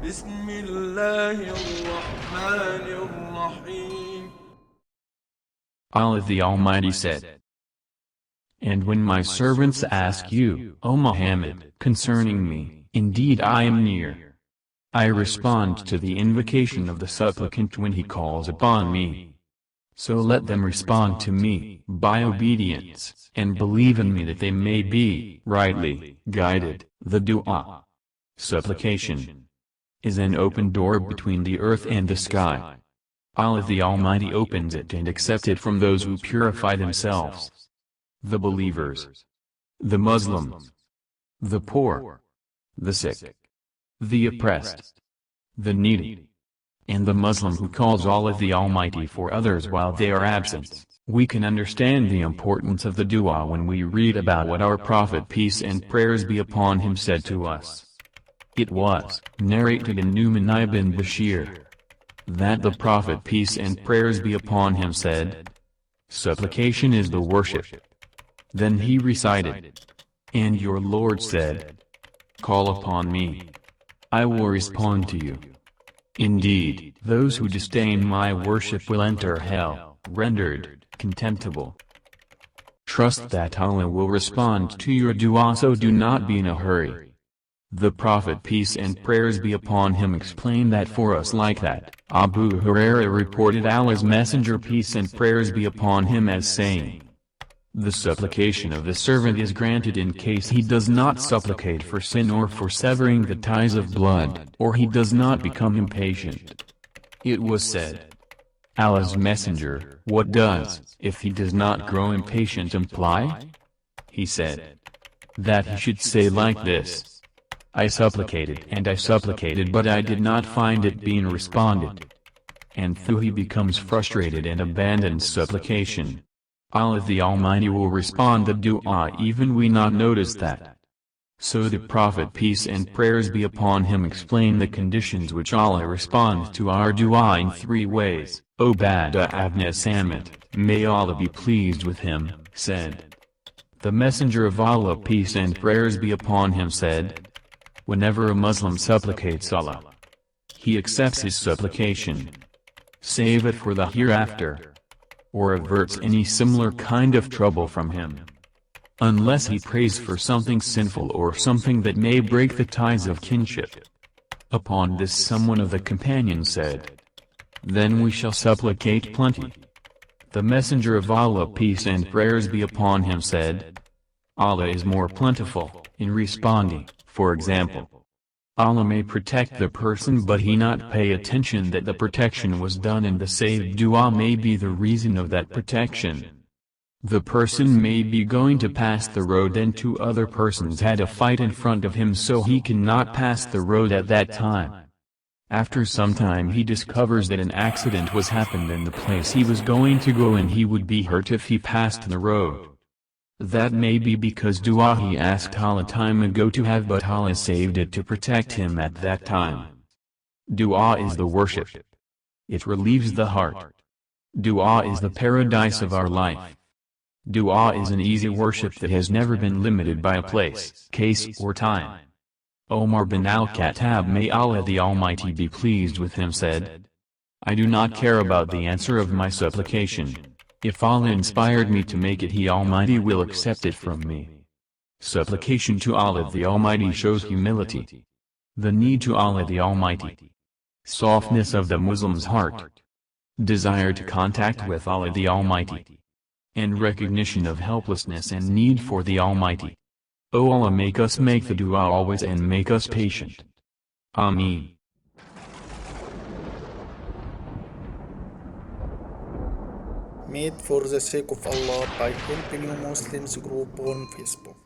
بسم الله الرحمن الرحيم. Allah the Almighty said, "And when my servants ask you, O Muhammad, concerning me, indeed I am near. I respond to the invocation of the supplicant when he calls upon me. So let them respond to me by obedience, and believe in me that they may be rightly guided." The dua, supplication, is an open door between the earth and the sky. Allah the Almighty opens it and accepts it from those who purify themselves: the believers, the Muslims, the poor, the sick, the oppressed, the needy, and the Muslim who calls Allah the Almighty for others while they are absent. We can understand the importance of the dua when we read about what our Prophet peace and prayers be upon him said to us. It was narrated in Nu'man ibn Bashir that the Prophet peace and prayers be upon him said, "Supplication is the worship." Then he recited, "And your Lord said, call upon me. I will respond to you. Indeed, those who disdain my worship will enter hell, rendered contemptible." Trust that Allah will respond to your dua, so do not be in a hurry. The Prophet peace and prayers be upon him explained that for us like that. Abu Hurairah reported Allah's Messenger peace and prayers be upon him as saying, "The supplication of the servant is granted in case he does not supplicate for sin or for severing the ties of blood, or he does not become impatient." It was said, "Allah's Messenger, what does, if he does not grow impatient, imply?" He said, "That he should say like this: I supplicated and I supplicated, but I did not find it being responded." And though he becomes frustrated and abandons supplication, Allah the Almighty will respond the dua even we not notice that. So the Prophet peace and prayers be upon him explained the conditions which Allah responds to our dua in three ways. Ubadah ibn Samit, may Allah be pleased with him, said, "The Messenger of Allah peace and prayers be upon him said, whenever a Muslim supplicates Allah, He accepts his supplication, save it for the hereafter, or averts any similar kind of trouble from him, unless he prays for something sinful or something that may break the ties of kinship." Upon this someone of the companions said, "Then we shall supplicate plenty." The Messenger of Allah peace and prayers be upon him said, "Allah is more plentiful in responding." For example, Allah may protect the person but he not pay attention that the protection was done, and the saved dua may be the reason of that protection. The person may be going to pass the road and two other persons had a fight in front of him, so he cannot pass the road at that time. After some time he discovers that an accident was happened in the place he was going to go, and he would be hurt if he passed the road. That may be because dua he asked Allah time ago to have, but Allah saved it to protect him at that time. Dua is the worship. It relieves the heart. Dua is the paradise of our life. Dua is an easy worship that has never been limited by a place, case or time. Omar bin al-Khattab, may Allah the Almighty be pleased with him, said, "I do not care about the answer of my supplication. If Allah inspired me to make it, He Almighty will accept it from me." Supplication to Allah the Almighty shows humility, the need to Allah the Almighty, softness of the Muslim's heart, desire to contact with Allah the Almighty, and recognition of helplessness and need for the Almighty. O Allah, make us make the dua always and make us patient. Ameen. Made for the sake of Allah by helping you Muslims group on Facebook.